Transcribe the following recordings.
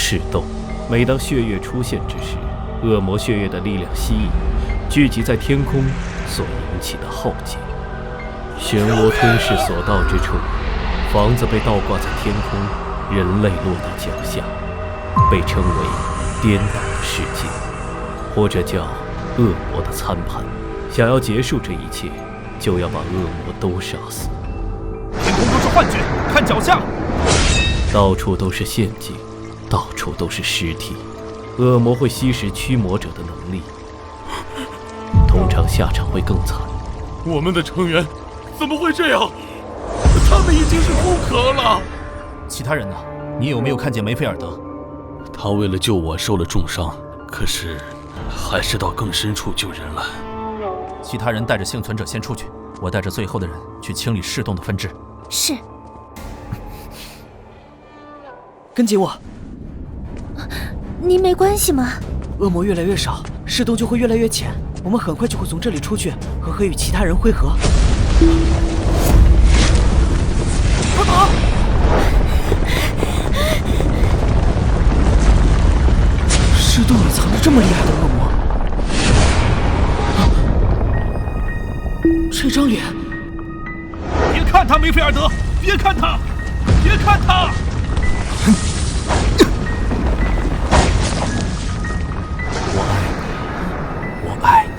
噬洞。每当血月出现之时，恶魔血月的力量吸引，聚集在天空所引起的浩劫。漩涡吞噬所到之处，房子被倒挂在天空，人类落到脚下，被称为颠倒的世界，或者叫恶魔的参盘。想要结束这一切，就要把恶魔都杀死。天空都是幻觉，看脚下，到处都是陷阱，到处都是尸体。恶魔会吸食驱魔者的能力，通常下场会更惨。我们的成员怎么会这样？他们已经是不可了。其他人呢？你有没有看见梅菲尔德？他为了救我受了重伤，可是还是到更深处救人了。其他人带着幸存者先出去，我带着最后的人去清理噬洞的分支。是。跟紧我。您没关系吗？恶魔越来越少，噬洞就会越来越浅，我们很快就会从这里出去，和与其他人会合。快跑！噬洞里藏着这么厉害的恶魔。这张脸！别看他，梅菲尔德！别看他！别看他！我爱你。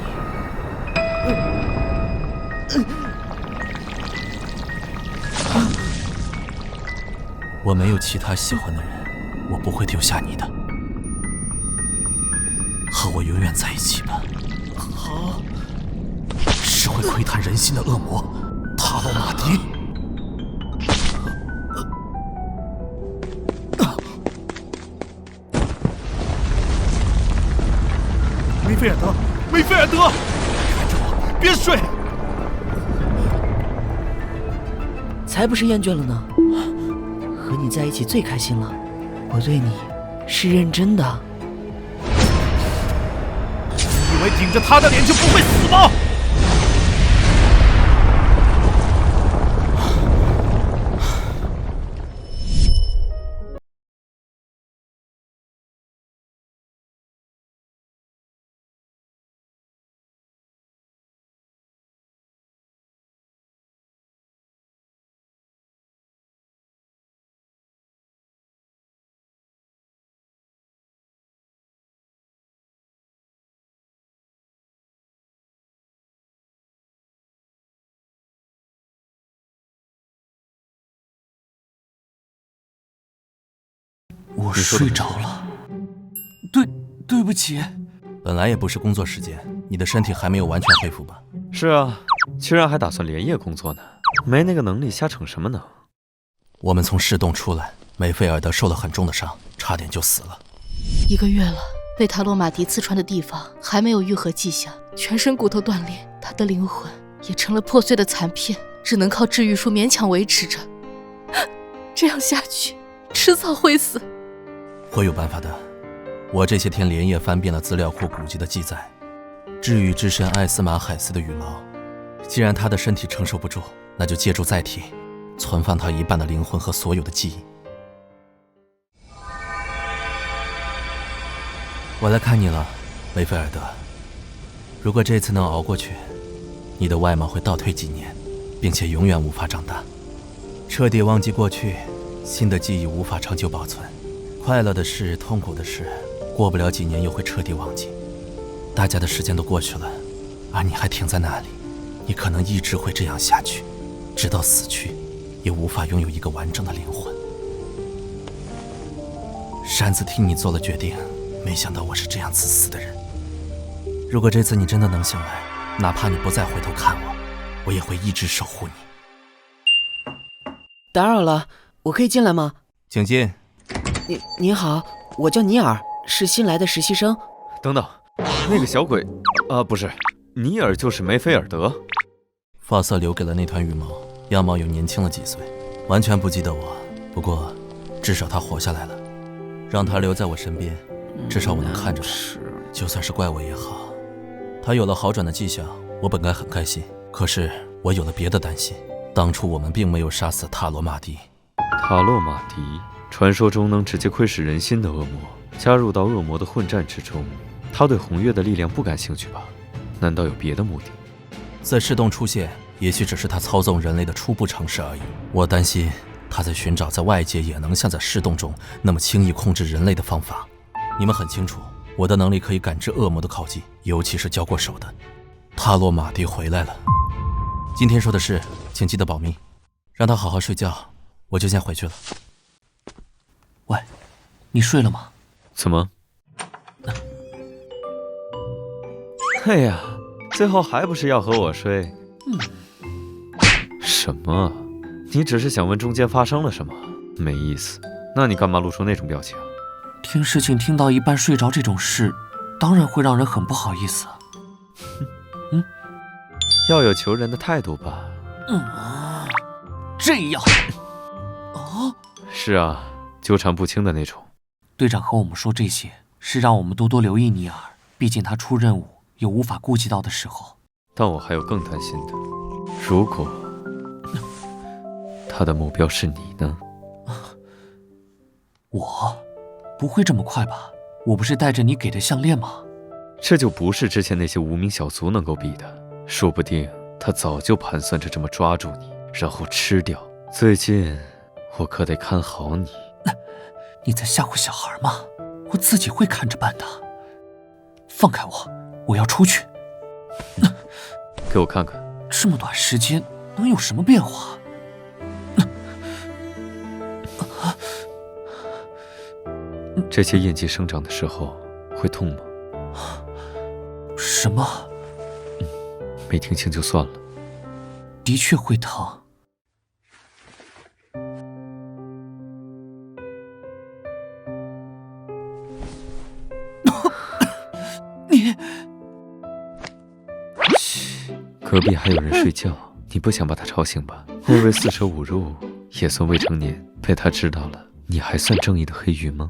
我没有其他喜欢的人，我不会丢下你的。和我永远在一起吧。好。是会窥探人心的恶魔，塔洛马迪。梅菲尔德，梅菲尔德，看着我，别睡！才不是厌倦了呢，和你在一起最开心了。我对你是认真的。你以为顶着他的脸就不会死吗？我睡着了。对不起。本来也不是工作时间，你的身体还没有完全恢复吧？是啊，居然还打算连夜工作呢，没那个能力瞎逞什么呢？我们从噬洞出来，梅菲尔德受了很重的伤，差点就死了。1个月了，被塔洛马迪刺穿的地方还没有愈合迹象，全身骨头断裂，他的灵魂也成了破碎的残片，只能靠治愈术勉强维持着。这样下去，迟早会死。会有办法的。我这些天连夜翻遍了资料库古籍的记载，治愈之神艾斯玛海斯的羽毛。既然他的身体承受不住，那就借助载体，存放他一半的灵魂和所有的记忆。我来看你了，梅菲尔德。如果这次能熬过去，你的外貌会倒退几年，并且永远无法长大。彻底忘记过去，新的记忆无法长久保存。快乐的事，痛苦的事，过不了几年又会彻底忘记。大家的时间都过去了，而你还停在那里。你可能一直会这样下去，直到死去，也无法拥有一个完整的灵魂。擅自替你做了决定，没想到我是这样自私的人。如果这次你真的能醒来，哪怕你不再回头看我，我也会一直守护你。打扰了，我可以进来吗？请进。你好，我叫尼尔，是新来的实习生。等等，那个小鬼，不是，尼尔就是梅菲尔德。发色留给了那团羽毛，样貌又年轻了几岁，完全不记得我。不过，至少他活下来了，让他留在我身边，至少我能看着他。就算是怪我也好。他有了好转的迹象，我本该很开心。可是我有了别的担心。当初我们并没有杀死塔罗马迪。塔洛马迪，传说中能直接窥视人心的恶魔，加入到恶魔的混战之中，他对红月的力量不感兴趣吧？难道有别的目的？在噬洞出现，也许只是他操纵人类的初步尝试而已。我担心他在寻找在外界也能像在噬洞中那么轻易控制人类的方法。你们很清楚，我的能力可以感知恶魔的靠近，尤其是交过手的。塔洛马蒂回来了。今天说的事，请记得保密，让他好好睡觉。我就先回去了。喂，你睡了吗？怎么？哎呀，最后还不是要和我睡？什么？你只是想问中间发生了什么？没意思。那你干嘛露出那种表情？听事情听到一半睡着这种事，当然会让人很不好意思。要有求人的态度吧。这样。是啊，纠缠不清的那种。队长和我们说这些，是让我们多多留意尼尔，毕竟他出任务有无法顾及到的时候。但我还有更担心的，如果他的目标是你呢？我不会这么快吧？我不是带着你给的项链吗？这就不是之前那些无名小卒能够比的。说不定他早就盘算着这么抓住你，然后吃掉。最近我可得看好你。你在吓唬小孩吗？我自己会看着办的。放开我，我要出去。给我看看，这么短时间能有什么变化？这些印记生长的时候会痛吗？什么？没听清就算了。的确会疼。你……嘘，隔壁还有人睡觉，你不想把他吵醒吧？那位四舍五入也算未成年，被他知道了，你还算正义的黑鱼吗？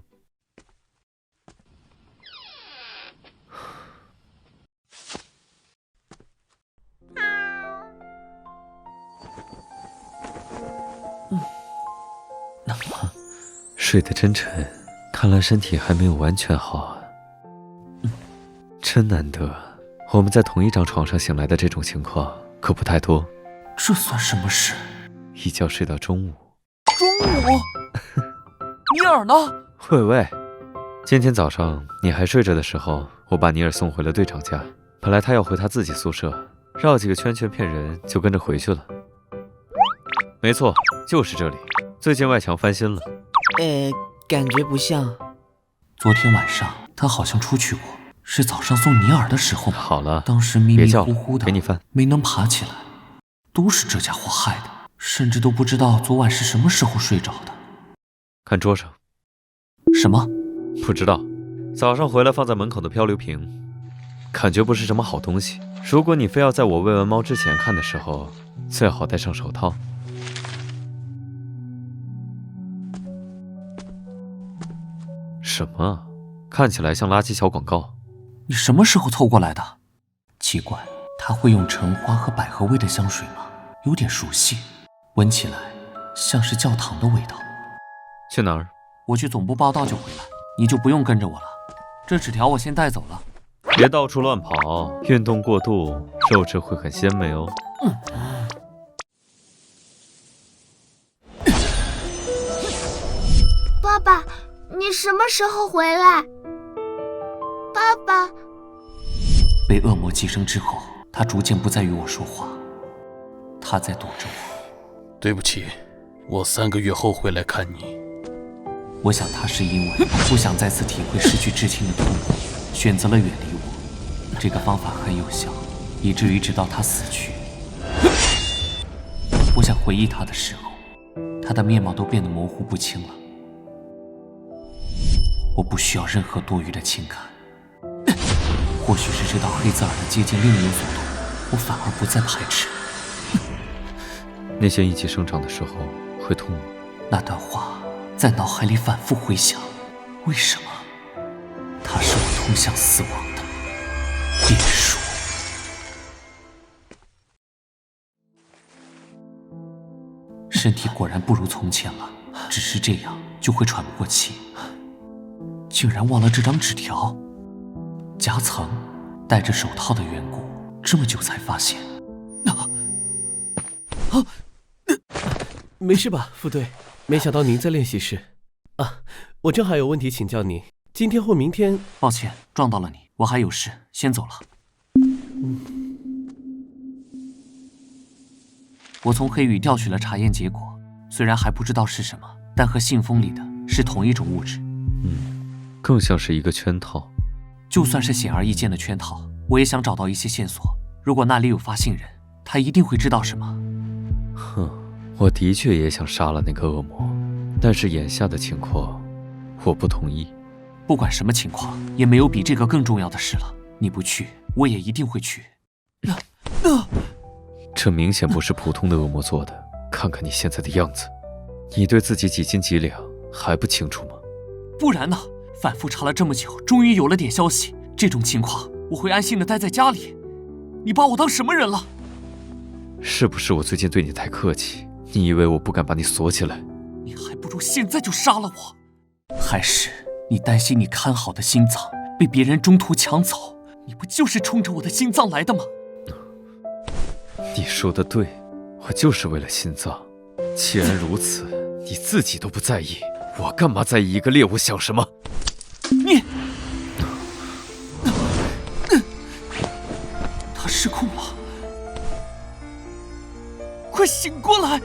睡得真沉，看来身体还没有完全好啊。真难得，我们在同一张床上醒来的这种情况可不太多。这算什么事？一觉睡到中午。中午？尼尔呢？喂，今天早上你还睡着的时候，我把尼尔送回了队长家。本来他要回他自己宿舍，绕几个圈圈骗人，就跟着回去了。没错，就是这里。最近外墙翻新了。感觉不像。昨天晚上他好像出去过，是早上送尼尔的时候吗？好了，当时迷迷糊糊的，给你饭，没能爬起来，都是这家伙害的，甚至都不知道昨晚是什么时候睡着的。看桌上。什么？不知道。早上回来放在门口的漂流瓶，感觉不是什么好东西。如果你非要在我喂完猫之前看的时候，最好戴上手套。什么？看起来像垃圾小广告。你什么时候凑过来的？奇怪，他会用橙花和百合味的香水吗？有点熟悉，闻起来像是教堂的味道。去哪儿？我去总部报道就回来，你就不用跟着我了。这纸条我先带走了。别到处乱跑，运动过度，肉质会很鲜美哦。爸爸，你什么时候回来？爸爸。被恶魔寄生之后，他逐渐不再与我说话，他在躲着我。对不起，我3个月后会来看你。我想他是因为不想再次体会失去至亲的痛苦，选择了远离我。这个方法很有效，以至于直到他死去，我想回忆他的时候，他的面貌都变得模糊不清了。我不需要任何多余的情感。或许是知道黑泽尔的接近令有所动，我反而不再排斥。那些印记生长的时候会痛吗？那段话在脑海里反复回响。为什么？它是我通向死亡的变数。身体果然不如从前了，只是这样，就会喘不过气，竟然忘了这张纸条。夹层戴着手套的缘故，这么久才发现。没事吧，副队？没想到您在练习室啊！我正好有问题请教你，今天或明天……抱歉，撞到了你，我还有事，先走了。我从黑羽调取了查验结果，虽然还不知道是什么，但和信封里的是同一种物质。更像是一个圈套。就算是显而易见的圈套，我也想找到一些线索。如果那里有发信人，他一定会知道什么。哼，我的确也想杀了那个恶魔，但是眼下的情况，我不同意。不管什么情况，也没有比这个更重要的事了。你不去，我也一定会去。这明显不是普通的恶魔做的，看看你现在的样子，你对自己几斤几两还不清楚吗？不然呢？反复查了这么久，终于有了点消息。这种情况，我会安心的待在家里。你把我当什么人了？是不是我最近对你太客气？你以为我不敢把你锁起来？你还不如现在就杀了我。还是你担心你看好的心脏被别人中途抢走？你不就是冲着我的心脏来的吗？你说的对，我就是为了心脏。既然如此，你自己都不在意，我干嘛在意一个猎物想什么？你，他失控了，快醒过来！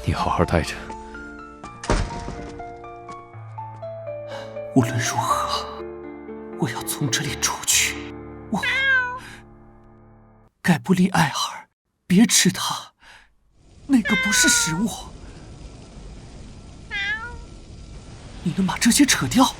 你好好待着。无论如何，我要从这里出去。我盖布利埃尔，别吃它，那个不是食物。你能把这些扯掉？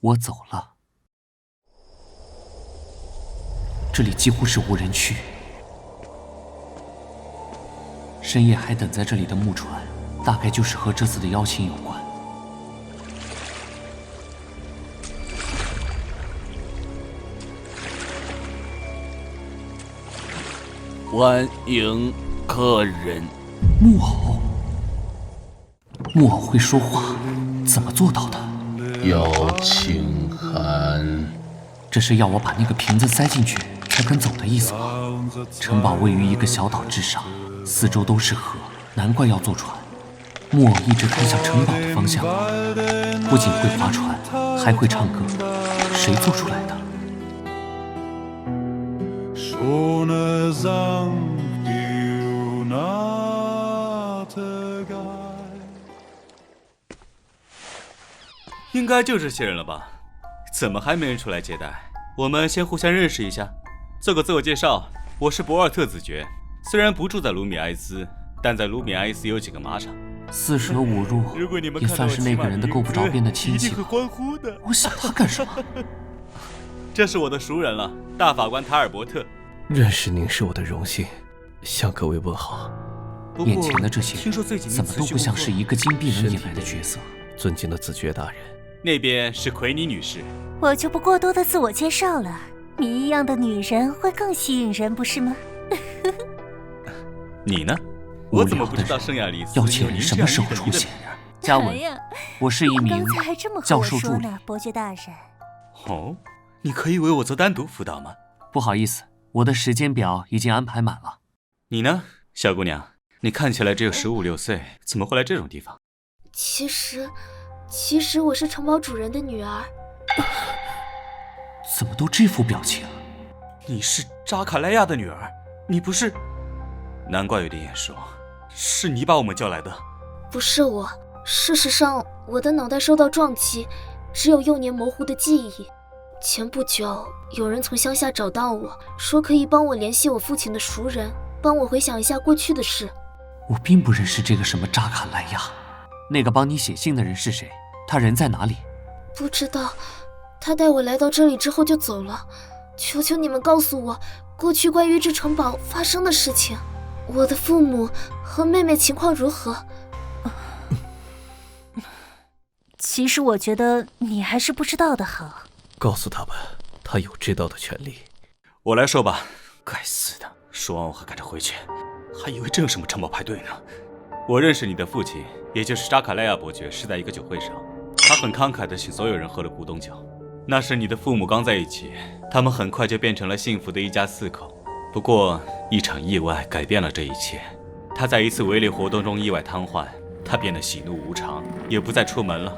我走了，这里几乎是无人区。深夜还等在这里的木船，大概就是和这次的邀请有关。欢迎客人。木偶，木偶会说话，怎么做到的？邀请函，这是要我把那个瓶子塞进去才肯走的意思吗？城堡位于一个小岛之上，四周都是河，难怪要坐船。木偶一直看向城堡的方向，不仅会划船，还会唱歌，谁做出来的？应该就这些人了吧？怎么还没人出来接待？我们先互相认识一下，做个自我介绍。我是博尔特子爵，虽然不住在卢米埃斯，但在卢米埃斯有几个马场。四舍五入，也算是那个人的够不着边的亲戚。一定会欢呼的。我想他干什么？这是我的熟人了，大法官塔尔伯特。认识您是我的荣幸，向各位问好。眼前的这些人怎么都不像是一个金币能引来的角色。尊敬的子爵大人，那边是奎尼女士。我就不过多的自我介绍了，你一样的女人会更吸引人，不是吗？你呢？我怎么不知道圣亚丽丝要请人什么时候出现？嘉文，我是一名教授助理。伯爵大人。哦，你可以为我做单独辅导吗？不好意思，我的时间表已经安排满了。你呢，小姑娘？你看起来只有15、16岁，怎么会来这种地方？其实我是城堡主人的女儿。怎么都这副表情？你是扎卡莱亚的女儿？你不是？难怪有点眼熟，是你把我们叫来的？不是我，事实上我的脑袋受到撞击，只有幼年模糊的记忆。前不久有人从乡下找到我，说可以帮我联系我父亲的熟人，帮我回想一下过去的事。我并不认识这个什么扎卡莱亚，那个帮你写信的人是谁？他人在哪里？不知道，他带我来到这里之后就走了。求求你们告诉我，过去关于这城堡发生的事情，我的父母和妹妹情况如何？其实我觉得你还是不知道的好。告诉他们，他有知道的权利。我来说吧。该死的！说完我还赶着回去，还以为真有什么城堡派对呢。我认识你的父亲，也就是扎卡莱亚伯爵，是在一个酒会上，他很慷慨地请所有人喝了古董酒。那时你的父母刚在一起，他们很快就变成了幸福的一家4口。不过一场意外改变了这一切。他在一次围猎活动中意外瘫痪，他变得喜怒无常，也不再出门了。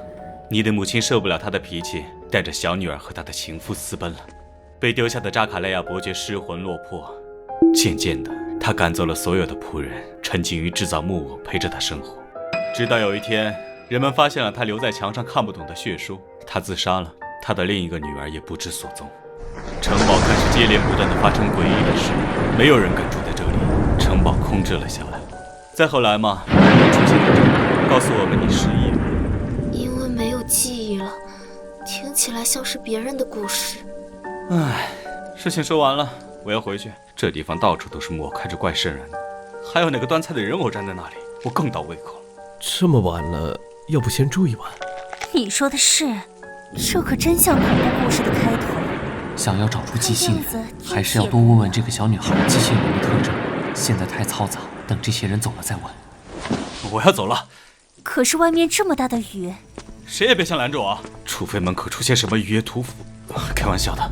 你的母亲受不了他的脾气，带着小女儿和他的情夫私奔了。被丢下的扎卡莱亚伯爵失魂落魄，渐渐的他赶走了所有的仆人，沉浸于制造木偶陪着他生活。直到有一天，人们发现了他留在墙上看不懂的血书，他自杀了，他的另一个女儿也不知所踪。城堡开始接连不断的发生诡异的事，没有人敢住在这里，城堡空置了下来。再后来嘛，你出现在这里，告诉我们你失忆了。因为没有记忆了，听起来像是别人的故事。唉，事情说完了，我要回去。这地方到处都是木偶，看着怪瘆人的，还有那个端菜的人偶站在那里，我更倒胃口了。这么晚了，要不先住一晚？你说的是，这可真像恐怖故事的开头。想要找出寄信人，还是要多问问这个小女孩寄信人的特征。现在太嘈杂，等这些人走了再问。我要走了。可是外面这么大的雨，谁也别想拦着我啊！除非门口出现什么雨夜屠夫。开玩笑的。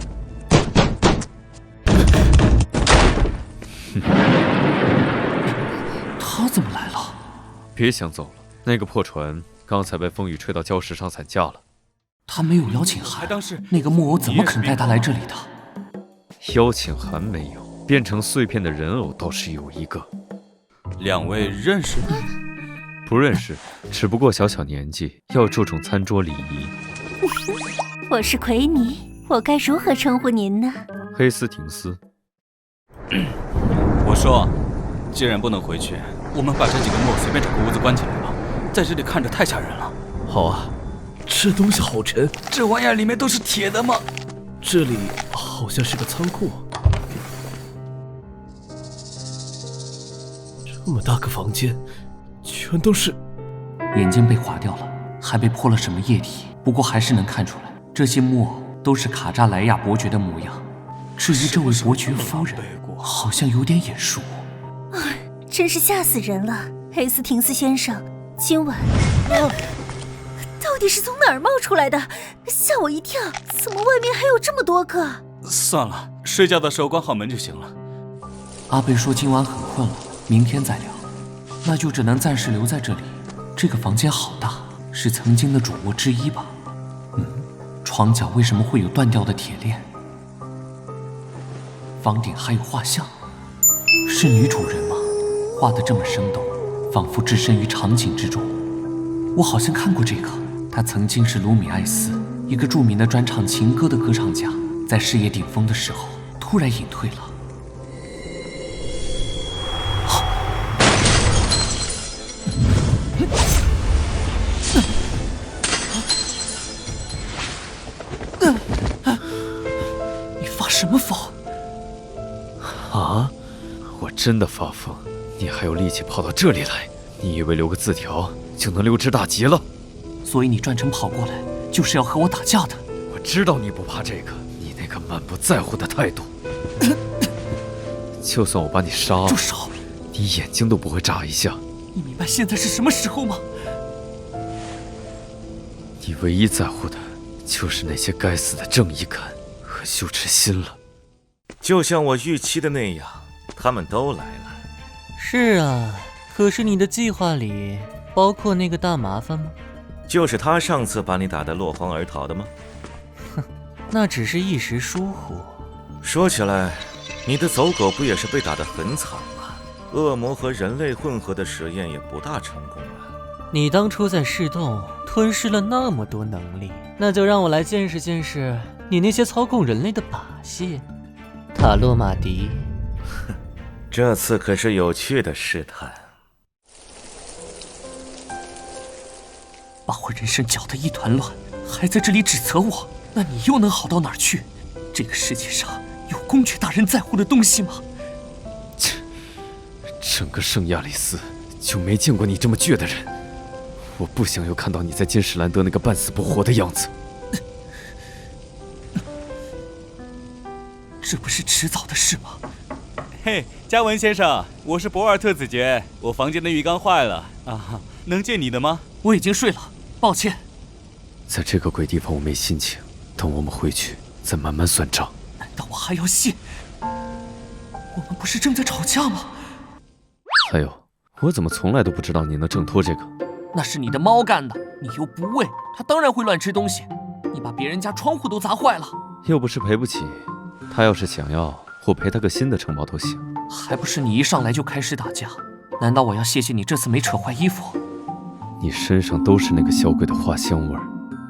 他怎么来了？别想走了，那个破船刚才被风雨吹到礁石上散架了。他没有邀请函，那个木偶怎么肯带他来这里的？邀请函没有，变成碎片的人偶倒是有一个。两位认识？不认识，只不过小小年纪，要注重餐桌礼仪。我是奎尼，我该如何称呼您呢？黑斯廷斯。我说，既然不能回去，我们把这几个木偶随便找个屋子关起来吧，在这里看着太吓人了。好啊。这东西好沉，这玩意儿里面都是铁的吗？这里好像是个仓库。这么大个房间，全都是……眼睛被划掉了，还被泼了什么液体？不过还是能看出来，这些木偶都是卡扎莱亚伯爵的模样。至于这位伯爵夫人，好像有点眼熟。真是吓死人了，黑斯廷斯先生，今晚……到底是从哪儿冒出来的？吓我一跳！怎么外面还有这么多个？算了，睡觉的时候关好门就行了。阿贝说今晚很困了，明天再聊。那就只能暂时留在这里。这个房间好大，是曾经的主卧之一吧？床角为什么会有断掉的铁链？房顶还有画像，是女主人吗？画得这么生动，仿佛置身于场景之中。我好像看过这个。他曾经是卢米埃斯，一个著名的专唱情歌的歌唱家，在事业顶峰的时候突然隐退了。你发什么疯？啊！我真的发疯！你还有力气跑到这里来？你以为留个字条就能溜之大吉了？所以你专程跑过来，就是要和我打架的。我知道你不怕这个，你那个满不在乎的态度。就算我把你杀了，住手！你眼睛都不会眨一下。你明白现在是什么时候吗？你唯一在乎的，就是那些该死的正义感和羞耻心了。就像我预期的那样，他们都来了。是啊，可是你的计划里包括那个大麻烦吗？就是他上次把你打得落荒而逃的吗？哼，那只是一时疏忽。说起来，你的走狗不也是被打得很惨吗？恶魔和人类混合的实验也不大成功啊。你当初在噬洞吞噬了那么多能力，那就让我来见识见识你那些操控人类的把戏。塔洛马迪，这次可是有趣的试探。把我人生搅得一团乱，还在这里指责我，那你又能好到哪儿去？这个世界上有公爵大人在乎的东西吗？切，整个圣亚里斯就没见过你这么倔的人。我不想又看到你在金史兰德那个半死不活的样子。这不是迟早的事吗？嘿，嘉文先生，我是博尔特子爵，我房间的浴缸坏了啊，能借你的吗？我已经睡了，抱歉。在这个鬼地方我没心情，等我们回去再慢慢算账。难道我还要谢？我们不是正在吵架吗？还有，我怎么从来都不知道你能挣脱这个？那是你的猫干的，你又不喂，它当然会乱吃东西。你把别人家窗户都砸坏了，又不是赔不起。他要是想要，我赔他个新的城堡都行。还不是你一上来就开始打架？难道我要谢谢你这次没扯坏衣服？你身上都是那个小鬼的花香味儿。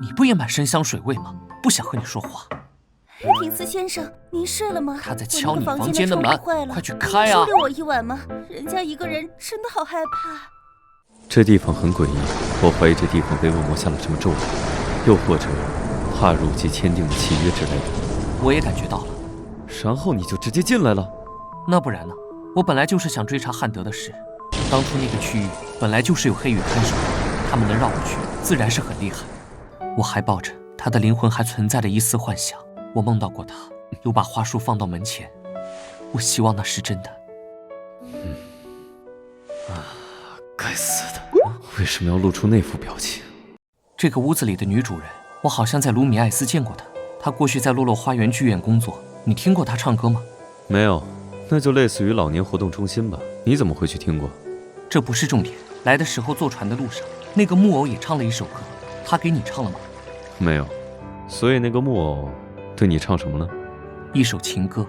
你不也满身香水味吗？不想和你说话。黑廷斯先生，您睡了吗？他在敲你房间的门，快去开啊！收留我一晚吗？人家一个人真的好害怕。这地方很诡异，我怀疑这地方被恶魔下了什么咒语，又或者踏入及签订的契约之类的。我也感觉到了。然后你就直接进来了？那不然呢？我本来就是想追查汉德的事。当初那个区域本来就是有黑羽看守的，他们能绕过去，自然是很厉害。我还抱着他的灵魂还存在的一丝幻想，我梦到过他，又把花束放到门前。我希望那是真的。该死的，为什么要露出那副表情？这个屋子里的女主人，我好像在卢米埃斯见过她。她过去在洛洛花园剧院工作，你听过她唱歌吗？没有，那就类似于老年活动中心吧。你怎么会去听过？这不是重点。来的时候坐船的路上，那个木偶也唱了一首歌，他给你唱了吗？没有。所以那个木偶对你唱什么呢？一首情歌。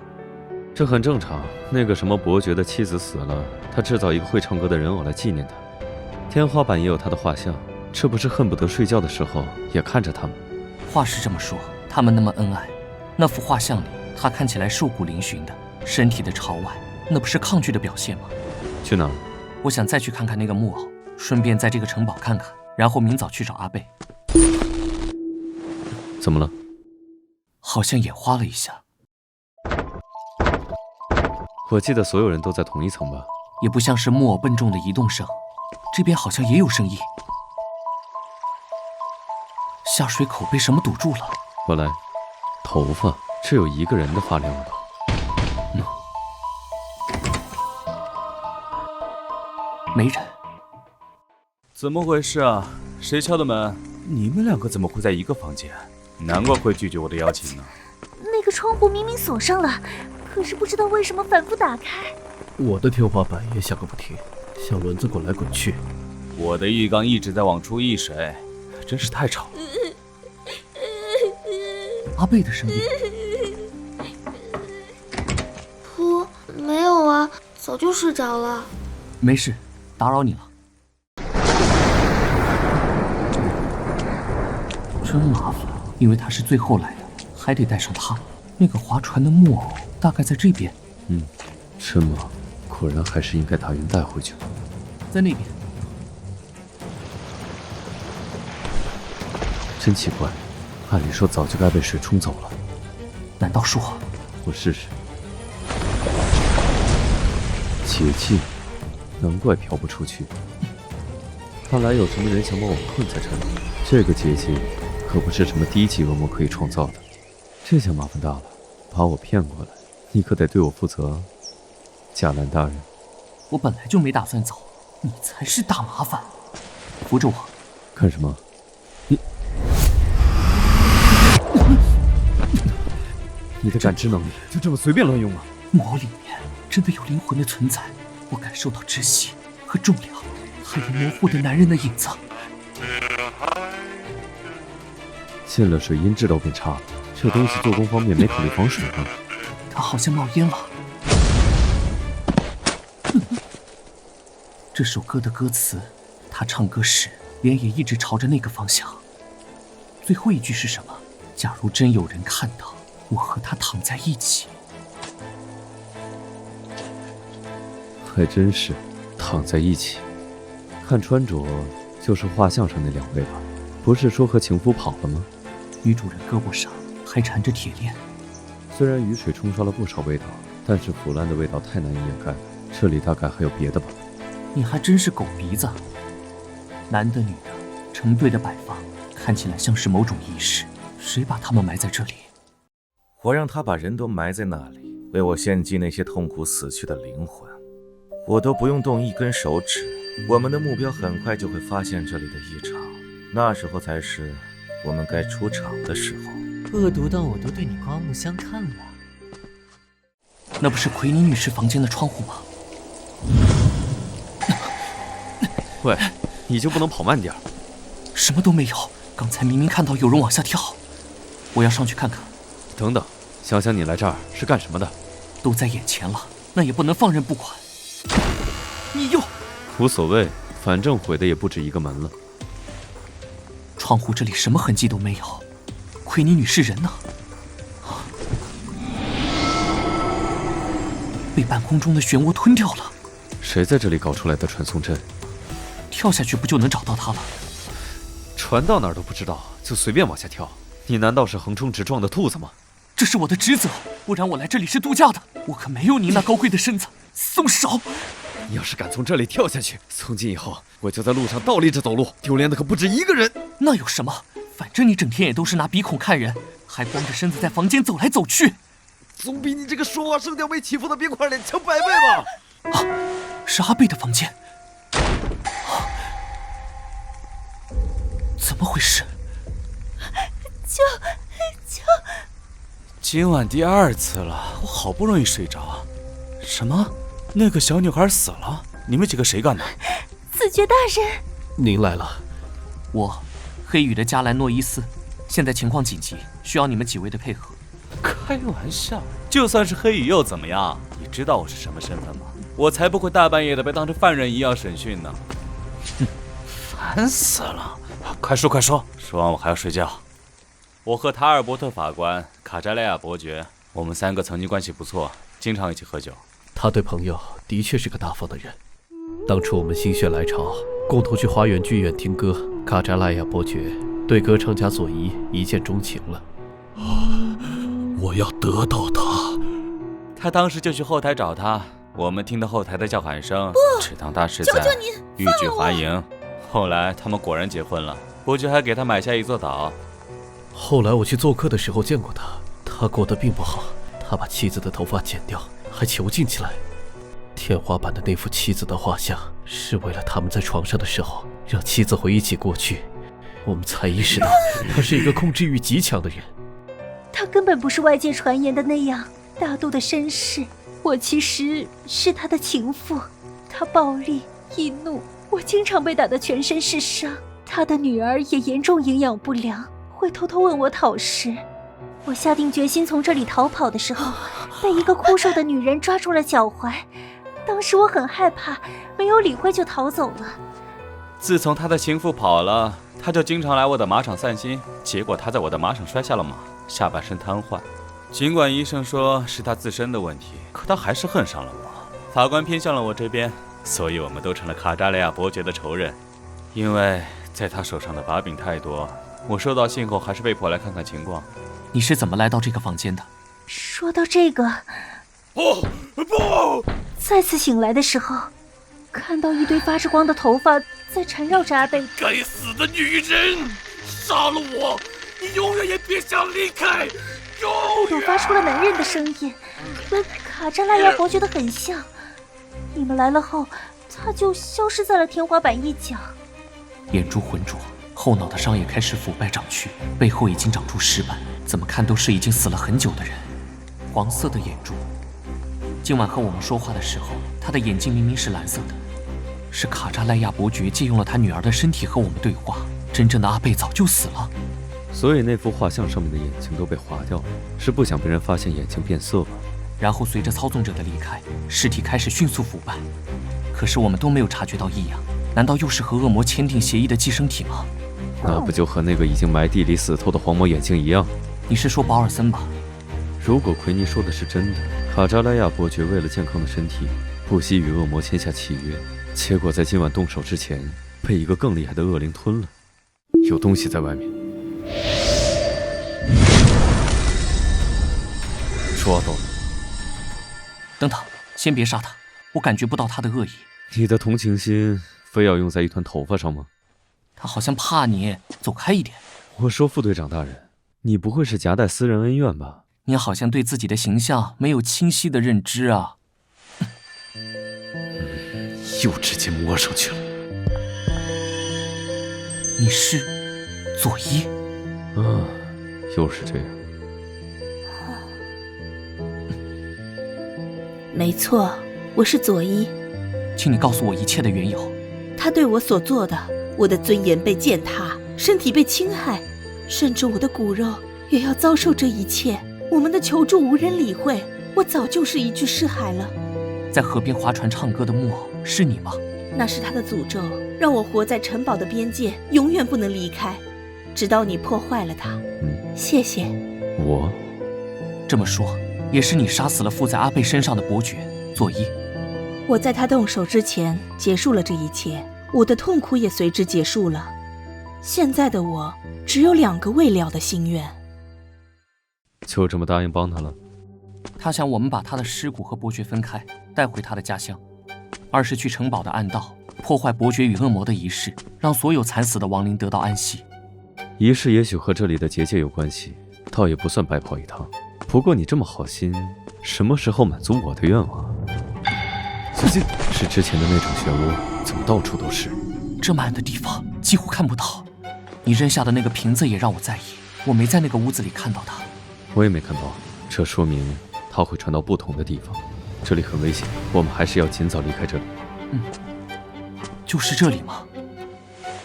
这很正常。那个什么伯爵的妻子死了，他制造一个会唱歌的人偶来纪念他。天花板也有他的画像，这不是恨不得睡觉的时候也看着他们？话是这么说，他们那么恩爱，那幅画像里他看起来瘦骨嶙峋的，身体的朝外，那不是抗拒的表现吗？去哪儿？我想再去看看那个木偶，顺便在这个城堡看看，然后明早去找阿贝。怎么了？好像眼花了一下。我记得所有人都在同一层吧？也不像是木偶笨重的移动声，这边好像也有声音。下水口被什么堵住了？我来。头发，只有一个人的发量了吧？没人。怎么回事啊？谁敲的门？你们两个怎么会在一个房间？难怪会拒绝我的邀请呢。那个窗户明明锁上了，可是不知道为什么反复打开。我的天花板也响个不停，像轮子滚来滚去。我的浴缸一直在往出溢水，真是太吵。阿贝的声音。噗，没有啊，早就睡着了。没事，打扰你了。真麻烦，因为他是最后来的，还得带上他。那个划船的木偶大概在这边。真忙，果然还是应该把人带回去。在那边。真奇怪，按理说早就该被水冲走了。难道说？我试试。解禁，难怪飘不出去。看来有什么人想把我困在这里。这个结界可不是什么低级恶魔可以创造的。这下麻烦大了，把我骗过来，你可得对我负责。贾兰大人，我本来就没打算走，你才是大麻烦。扶着我。干什么？你的感知能力就这么随便乱用吗？木偶里面真的有灵魂的存在，我感受到窒息和重量，还有模糊的男人的影子。进了水音质都变差了，这东西做工方面没考虑防水吗？它好像冒烟了。这首歌的歌词，他唱歌时脸也一直朝着那个方向。最后一句是什么？假如真有人看到我和他躺在一起。还真是躺在一起，看穿着就是画像上那2位吧？不是说和情夫跑了吗？女主人胳膊上还缠着铁链。虽然雨水冲刷了不少味道，但是腐烂的味道太难以掩盖了。这里大概还有别的吧？你还真是狗鼻子。男的女的成对的摆放，看起来像是某种仪式。谁把他们埋在这里？我让他把人都埋在那里，为我献祭那些痛苦死去的灵魂。我都不用动一根手指，我们的目标很快就会发现这里的异常，那时候才是我们该出场的时候。恶毒到我都对你刮目相看了。那不是奎妮女士房间的窗户吗？喂，你就不能跑慢点？什么都没有，刚才明明看到有人往下跳。我要上去看看。等等，想想你来这儿是干什么的？都在眼前了，那也不能放任不管。你又……无所谓，反正毁的也不止一个门了。窗户这里什么痕迹都没有，奎妮女士人呢？被半空中的漩涡吞掉了。谁在这里搞出来的传送阵？跳下去不就能找到她了？船到哪儿都不知道，就随便往下跳。你难道是横冲直撞的兔子吗？这是我的职责，不然我来这里是度假的。我可没有你那高贵的身子。松手！你要是敢从这里跳下去，从今以后我就在路上倒立着走路，丢脸的可不止一个人。那有什么？反正你整天也都是拿鼻孔看人，还光着身子在房间走来走去，总比你这个说话声调没起伏的冰块脸强100倍吧。是阿贝的房间。怎么回事？救！今晚第2次了，我好不容易睡着。什么？那个小女孩死了？你们几个谁干的？子爵大人，您来了。我，黑羽的加兰诺伊斯，现在情况紧急，需要你们几位的配合。开玩笑，就算是黑羽又怎么样？你知道我是什么身份吗？我才不会大半夜的被当成犯人一样审讯呢。烦死了！快说快说，说完我还要睡觉。我和塔尔伯特法官、卡扎莱亚伯爵，我们3个曾经关系不错，经常一起喝酒。他对朋友的确是个大方的人。当初我们心血来潮，共同去花园剧院听歌，卡扎莱亚伯爵对歌唱家佐伊一见钟情了。我要得到他。他当时就去后台找他，我们听到后台的叫喊声，只当他是在欲拒还迎。后来他们果然结婚了，伯爵还给他买下一座岛。后来我去做客的时候见过他，他过得并不好，他把妻子的头发剪掉，还囚禁起来。天花板的那幅妻子的画像，是为了他们在床上的时候让妻子回忆起过去。我们才意识到他是一个控制欲极强的人。他根本不是外界传言的那样大度的绅士，我其实是他的情妇。他暴力易怒，我经常被打得全身是伤。他的女儿也严重营养不良，会偷偷问我讨食。我下定决心从这里逃跑的时候，被一个枯瘦的女人抓住了脚踝。当时我很害怕，没有理会就逃走了。自从他的情妇跑了，他就经常来我的马场散心，结果他在我的马场摔下了马，下半身瘫痪。尽管医生说是他自身的问题，可他还是恨上了我。法官偏向了我这边，所以我们都成了卡扎雷亚伯爵的仇人。因为在他手上的把柄太多，我收到信后还是被迫来看看情况。你是怎么来到这个房间的？说到这个，不！再次醒来的时候，看到一堆发着光的头发在缠绕着阿贝。该死的女人，杀了我！你永远也别想离开！贝朵发出了男人的声音，跟卡扎拉亚伯爵的很像。你们来了后，他就消失在了天花板一角。眼珠浑浊，后脑的伤也开始腐败长蛆，背后已经长出尸斑，怎么看都是已经死了很久的人。黄色的眼珠。今晚和我们说话的时候，他的眼睛明明是蓝色的，是卡扎莱亚伯爵借用了他女儿的身体和我们对话。真正的阿贝早就死了，所以那幅画像上面的眼睛都被划掉了，是不想被人发现眼睛变色吧？然后随着操纵者的离开，尸体开始迅速腐败。可是我们都没有察觉到异样，难道又是和恶魔签订协议的寄生体吗？那不就和那个已经埋地里死透的黄毛眼镜一样？你是说保尔森吧？如果奎尼说的是真的，卡扎莱亚伯爵为了健康的身体，不惜与恶魔签下契约，结果在今晚动手之前，被一个更厉害的恶灵吞了。有东西在外面。抓到了。等等，先别杀他，我感觉不到他的恶意。你的同情心非要用在一团头发上吗？他好像怕你，走开一点。我说副队长大人，你不会是夹带私人恩怨吧？你好像对自己的形象没有清晰的认知啊。又直接摸上去了。你是佐伊？啊，又是这样。没错，我是佐伊。请你告诉我一切的缘由。他对我所做的，我的尊严被践踏，身体被侵害，甚至我的骨肉也要遭受这一切。我们的求助无人理会，我早就是一具尸骸了。在河边划船唱歌的木偶是你吗？那是他的诅咒，让我活在城堡的边界，永远不能离开，直到你破坏了它。谢谢。我这么说，也是你杀死了附在阿贝身上的伯爵佐伊。我在他动手之前结束了这一切，我的痛苦也随之结束了。现在的我只有2个未了的心愿。就这么答应帮他了？他想我们把他的尸骨和伯爵分开，带回他的家乡。二是去城堡的暗道，破坏伯爵与恶魔的仪式，让所有惨死的亡灵得到安息。仪式也许和这里的结界有关系，倒也不算白跑一趟。不过你这么好心，什么时候满足我的愿望？小心，是之前的那种漩涡，怎么到处都是？这么暗的地方几乎看不到。你扔下的那个瓶子也让我在意，我没在那个屋子里看到它。我也没看到，这说明它会传到不同的地方。这里很危险，我们还是要尽早离开这里。就是这里吗？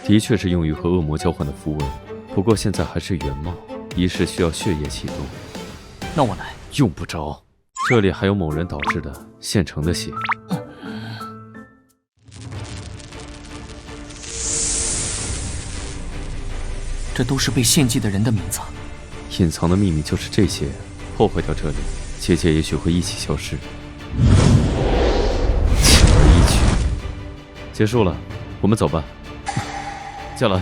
的确是用于和恶魔交换的符文，不过现在还是原貌，仪式需要血液启动。那我来。用不着，这里还有某人导致的现成的血。这都是被献祭的人的名字。隐藏的秘密就是这些，破坏掉这里，结界也许会一起消失。轻而易举。结束了，我们走吧。加兰，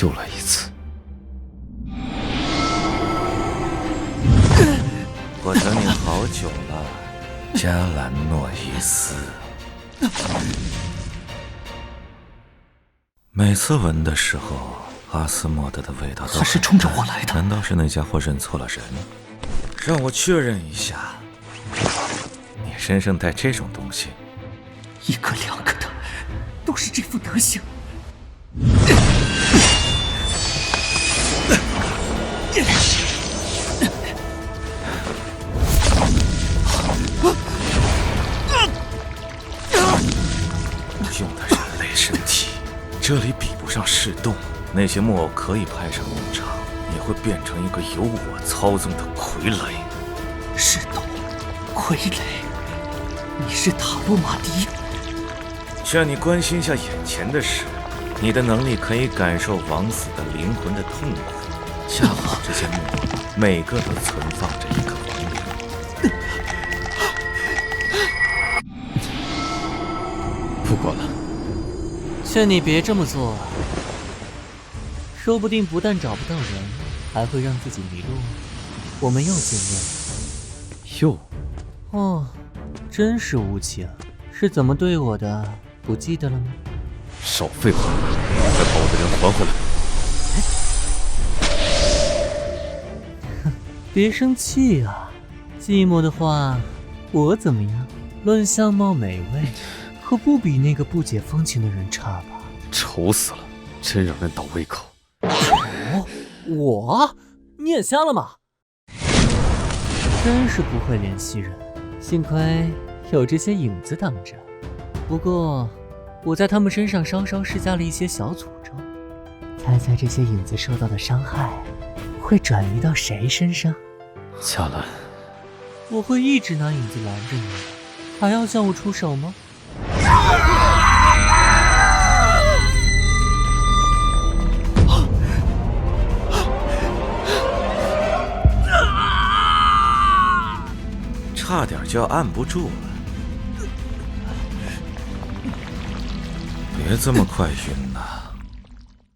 又来一次。我等你好久了，加兰诺伊斯。每次闻的时候，阿斯莫德的味道都他是冲着我来的。难道是那家伙认错了人？让我确认一下，你身上带这种东西，1个2个的，都是这副德行。用的人类身体，这里比不上市洞。那些木偶可以派上用场，也会变成一个由我操纵的傀儡。是洞，傀儡，你是塔洛马迪。劝你关心下眼前的事，你的能力可以感受枉死的灵魂的痛苦。恰好这些木偶每个都存放着一个亡灵。不管了，劝你别这么做。说不定不但找不到人，还会让自己迷路。我们又见面了。又？哦，真是无情。是怎么对我的？不记得了吗？少废话，快把我的人还回来！哼，别生气啊。寂寞的话，我怎么样？论相貌美味，可不比那个不解风情的人差吧？丑死了，真让人倒胃口。我？你眼瞎了吗？真是不会怜惜人，幸亏有这些影子挡着。不过，我在他们身上稍稍施加了一些小诅咒，猜猜这些影子受到的伤害会转移到谁身上？夏兰，我会一直拿影子拦着你，还要向我出手吗？差点就要按不住了。别这么快晕呐！